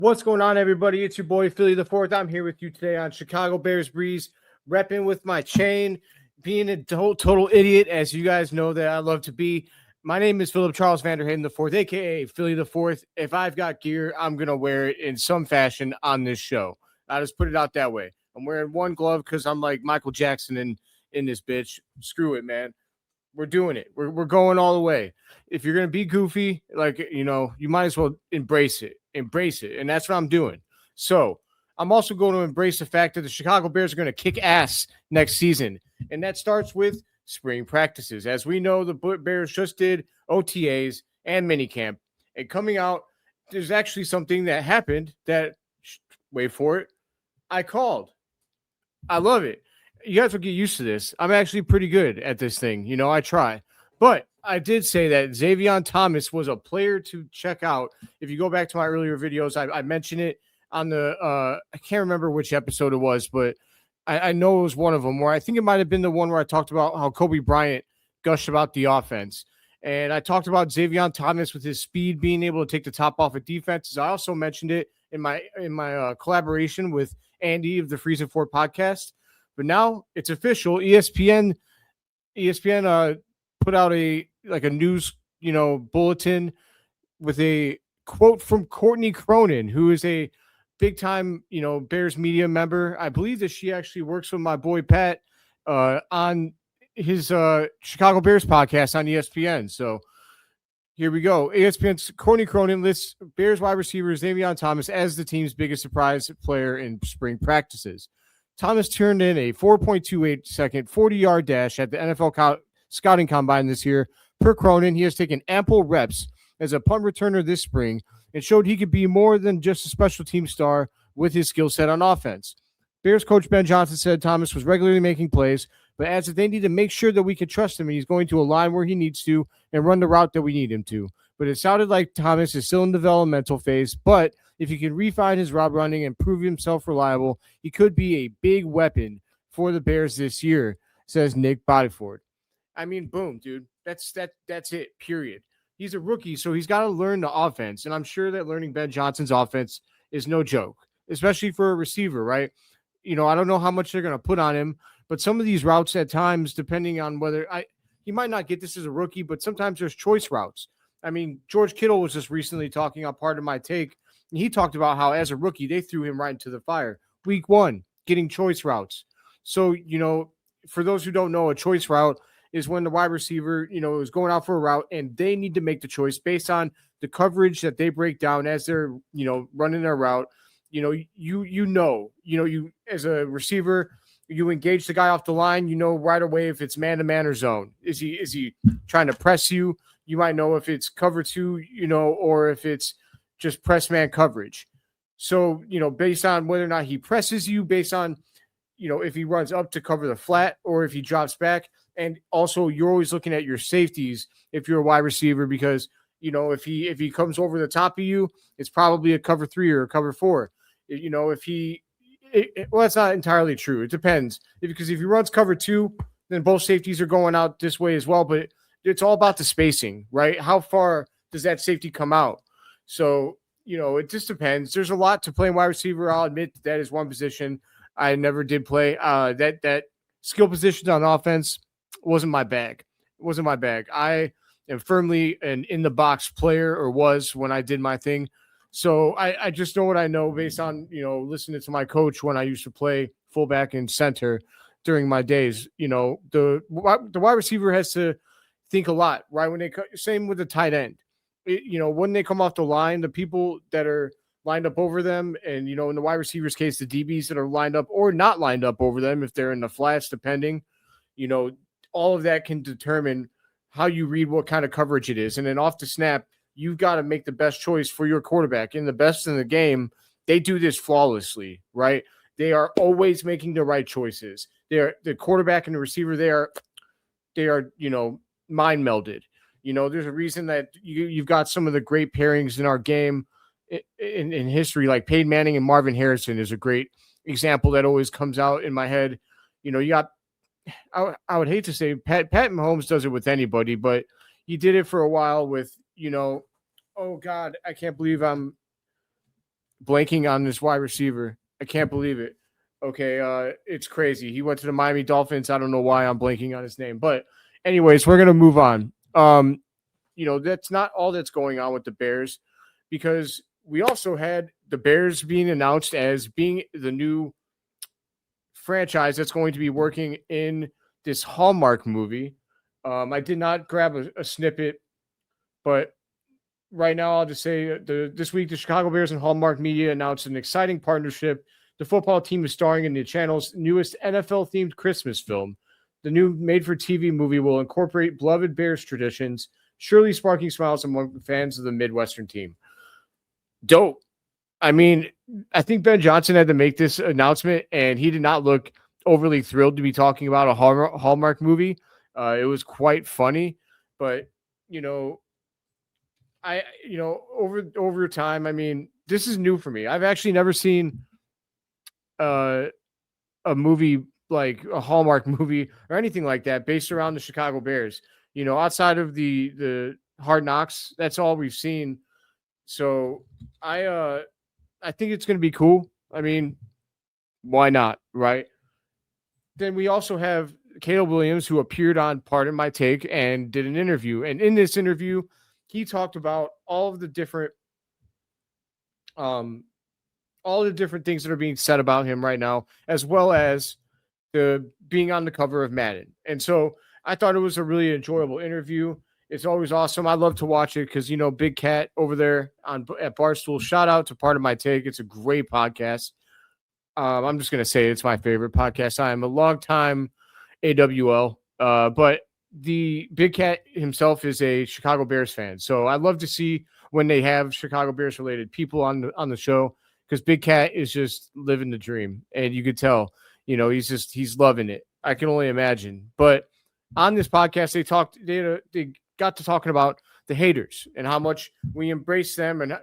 What's going on, everybody? It's your boy, Philly the Fourth. I'm here with you today on Chicago Bears Breeze, repping with my chain, being a total idiot, as you guys know that I love to be. My name is Philip Charles Vanderhayden the Fourth, a.k.a. Philly the Fourth. If I've got gear, I'm going to wear it in some fashion on this show. I'll just put it out that way. I'm wearing one glove because I'm like Michael Jackson in this bitch. Screw it, man. We're doing it. We're going all the way. If you're going to be goofy, you might as well embrace it. Embrace it. And that's what I'm doing. So I'm also going to embrace the fact that the Chicago Bears are going to kick ass next season. And that starts with spring practices. As we know, the Bears just did OTAs and minicamp. And coming out, there's actually something that happened that, wait for it, I called. I love it. You guys will get used to this. I'm actually pretty good at this thing. I try. But I did say that Zavion Thomas was a player to check out. If you go back to my earlier videos, I mentioned it on the I can't remember which episode it was, but I know it was one of them where I think it might have been the one where I talked about how Kobe Bryant gushed about the offense. And I talked about Zavion Thomas with his speed being able to take the top off of defenses. I also mentioned it in my collaboration with Andy of the Freeze and Ford podcast. But now it's official. ESPN put out a news, bulletin with a quote from Courtney Cronin, who is a big time, Bears media member. I believe that she actually works with my boy Pat on his Chicago Bears podcast on ESPN. So here we go. ESPN's Courtney Cronin lists Bears wide receiver Zavion Thomas as the team's biggest surprise player in spring practices. Thomas turned in a 4.28 second 40-yard dash at the NFL scouting combine this year. Per Cronin, he has taken ample reps as a punt returner this spring and showed he could be more than just a special team star with his skill set on offense. Bears coach Ben Johnson said Thomas was regularly making plays, but adds that they need to make sure that we can trust him and he's going to align where he needs to and run the route that we need him to. But it sounded like Thomas is still in developmental phase, but if he can refine his route running and prove himself reliable, he could be a big weapon for the Bears this year, says Nick Bodyford. I mean, boom, dude. That's it, period. He's a rookie, so he's got to learn the offense, and I'm sure that learning Ben Johnson's offense is no joke, especially for a receiver, right? I don't know how much they're going to put on him, but some of these routes at times, depending on whether he might not get this as a rookie, but sometimes there's choice routes. I mean, George Kittle was just recently talking on Part of My Take, and he talked about how as a rookie, they threw him right into the fire. Week 1, getting choice routes. So, for those who don't know, a choice route is when the wide receiver, is going out for a route and they need to make the choice based on the coverage that they break down as they're, running their route. You as a receiver, you engage the guy off the line, right away if it's man-to-man or zone. Is he trying to press you? You might know if it's cover 2, or if it's just press man coverage. So, based on whether or not he presses you, based on, if he runs up to cover the flat or if he drops back. And also you're always looking at your safeties if you're a wide receiver, because, if he comes over the top of you, it's probably a cover 3 or a cover 4. Well, that's not entirely true. It depends. Because if he runs cover 2, then both safeties are going out this way as well. But it's all about the spacing, right? How far does that safety come out? So, it just depends. There's a lot to play wide receiver. I'll admit that is one position I never did play. That skill position on offense wasn't my bag. It wasn't my bag. I am firmly an in-the-box player, or was when I did my thing. So I just know what I know based on, listening to my coach when I used to play fullback and center during my days. The wide receiver has to think a lot, right? Same with the tight end. When they come off the line, the people that are lined up over them, and, in the wide receiver's case, the DBs that are lined up or not lined up over them, if they're in the flats, depending, all of that can determine how you read what kind of coverage it is. And then off the snap, you've got to make the best choice for your quarterback. And the best in the game, they do this flawlessly, right? They are always making the right choices. The quarterback and the receiver, they are, mind melded. There's a reason that you've got some of the great pairings in our game in history, like Peyton Manning and Marvin Harrison is a great example that always comes out in my head. You got, I would hate to say Pat Mahomes does it with anybody, but he did it for a while with, oh God, I can't believe I'm blanking on this wide receiver. I can't believe it. Okay, it's crazy. He went to the Miami Dolphins. I don't know why I'm blanking on his name, but anyways, we're gonna move on. That's not all that's going on with the Bears, because we also had the Bears being announced as being the new franchise that's going to be working in this Hallmark movie. I did not grab a snippet, but right now I'll just say this week the Chicago Bears and Hallmark Media announced an exciting partnership. The football team is starring in the channel's newest NFL-themed Christmas film. The new made-for-TV movie will incorporate beloved Bears traditions, surely sparking smiles among fans of the Midwestern team. Dope. I mean, I think Ben Johnson had to make this announcement, and he did not look overly thrilled to be talking about a Hallmark movie. It was quite funny, but over time, I mean, this is new for me. I've actually never seen a movie like a Hallmark movie or anything like that based around the Chicago Bears. Outside of the Hard Knocks, that's all we've seen. So I think it's going to be cool. I mean, why not, right? Then we also have Caleb Williams, who appeared on Pardon My Take and did an interview. And in this interview, he talked about all the different things that are being said about him right now, as well as the being on the cover of Madden. And so I thought it was a really enjoyable interview. It's always awesome. I love to watch it because, Big Cat over there at Barstool, shout out to Pardon My Take. It's a great podcast. I'm just going to say it's my favorite podcast. I am a longtime AWL, but the Big Cat himself is a Chicago Bears fan. So I love to see when they have Chicago Bears related people on the show, because Big Cat is just living the dream. And you could tell, he's loving it. I can only imagine. But on this podcast, they got to talking about the haters and how much we embrace them. And,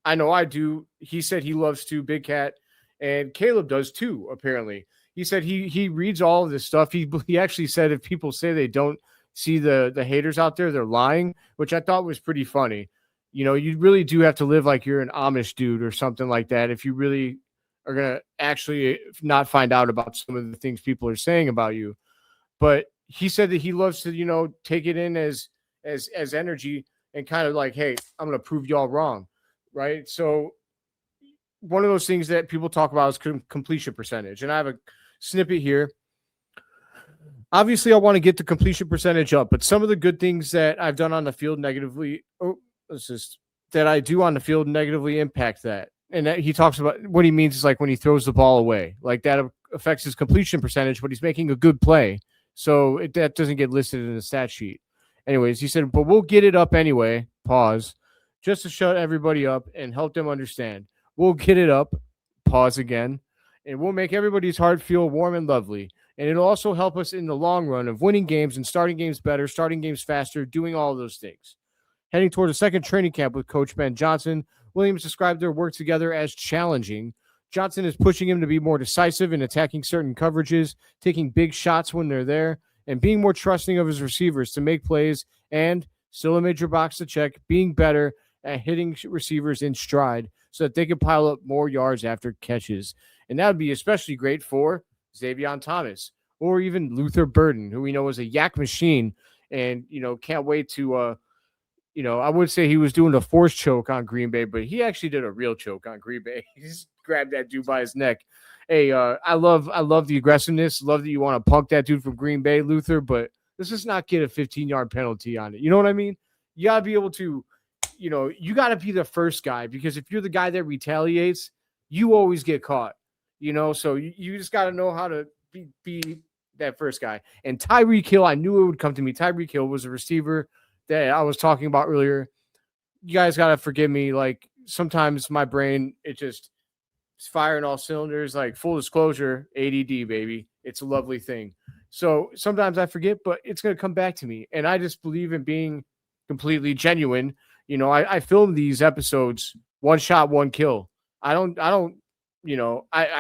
I know I do. He said he loves to, Big Cat, and Caleb does too, apparently. He said he reads all of this stuff. He actually said if people say they don't see the haters out there, they're lying, which I thought was pretty funny. You really do have to live like you're an Amish dude or something like that if you really are going to actually not find out about some of the things people are saying about you. But he said that he loves to, take it in as energy and kind of like, hey, I'm going to prove y'all wrong, right? So one of those things that people talk about is completion percentage. And I have a snippet here. Obviously, I want to get the completion percentage up, but some of the good things that I've done on the field that I do on the field negatively impact that. And that he talks about what he means is like when he throws the ball away, like that affects his completion percentage, but he's making a good play. So that doesn't get listed in the stat sheet. Anyways, he said, but we'll get it up anyway, pause, just to shut everybody up and help them understand. We'll get it up, pause again, and we'll make everybody's heart feel warm and lovely. And it'll also help us in the long run of winning games and starting games better, starting games faster, doing all of those things. Heading toward a second training camp with Coach Ben Johnson, Williams described their work together as challenging. Johnson is pushing him to be more decisive in attacking certain coverages, taking big shots when they're there, and being more trusting of his receivers to make plays, and, still a major box to check, being better at hitting receivers in stride so that they can pile up more yards after catches. And that would be especially great for Zavion Thomas or even Luther Burden, who we know is a yak machine and, can't wait to I would say he was doing a forced choke on Green Bay, but he actually did a real choke on Green Bay. He just grabbed that dude by his neck. Hey, I love the aggressiveness. Love that you want to punk that dude from Green Bay, Luther, but let's just not get a 15-yard penalty on it. You know what I mean? You got to be able to, you got to be the first guy, because if you're the guy that retaliates, you always get caught, so you just got to know how to be that first guy. And Tyreek Hill, I knew it would come to me. Tyreek Hill was a receiver that I was talking about earlier. You guys got to forgive me. Like, sometimes my brain, it just is firing all cylinders. Like, full disclosure, ADD, baby. It's a lovely thing. So sometimes I forget, but it's going to come back to me. And I just believe in being completely genuine. I film these episodes, one shot, one kill. I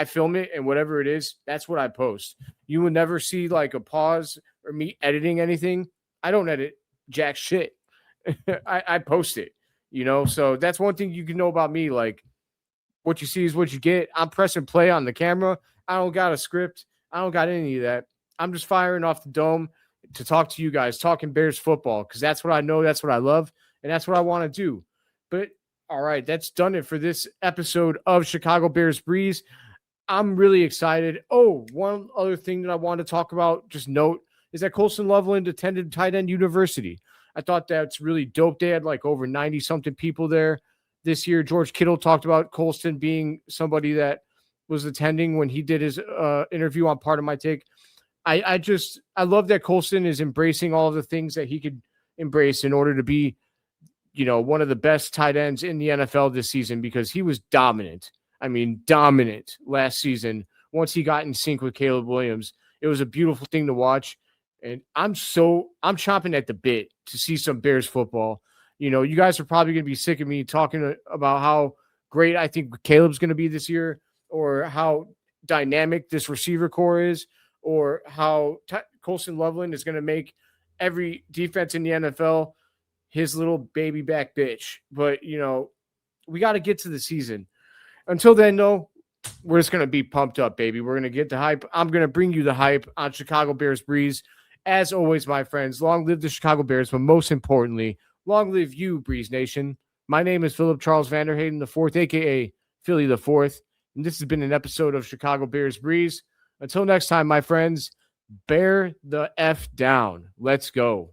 film it, and whatever it is, that's what I post. You will never see like a pause or me editing anything. I don't edit jack shit. I post it, so that's one thing you can know about me. Like, what you see is what you get. I'm pressing play on the camera. I don't got a script. I don't got any of that. I'm just firing off the dome to talk to you guys, talking Bears football, because that's what I know, that's what I love, and that's what I want to do. But all right, that's done it for this episode of Chicago Bears Breeze. I'm really excited. Oh, one other thing that I want to talk about, just note, is that Colston Loveland attended Tight End University. I thought that's really dope. They had like over 90-something people there this year. George Kittle talked about Colston being somebody that was attending when he did his interview on Part of My Take. I love that Colston is embracing all of the things that he could embrace in order to be, one of the best tight ends in the NFL this season, because he was dominant. I mean, dominant last season. Once he got in sync with Caleb Williams, it was a beautiful thing to watch. And I'm chomping at the bit to see some Bears football. You guys are probably going to be sick of me talking about how great I think Caleb's going to be this year, or how dynamic this receiver core is, or how Colston Loveland is going to make every defense in the NFL his little baby back bitch. But, we got to get to the season. Until then, though, we're just going to be pumped up, baby. We're going to get the hype. I'm going to bring you the hype on Chicago Bears Breeze. As always, my friends, long live the Chicago Bears, but most importantly, long live you, Breeze Nation. My name is Philip Charles Vanderhayden IV, a.k.a. Philly the Fourth, and this has been an episode of Chicago Bears Breeze. Until next time, my friends, bear the F down. Let's go.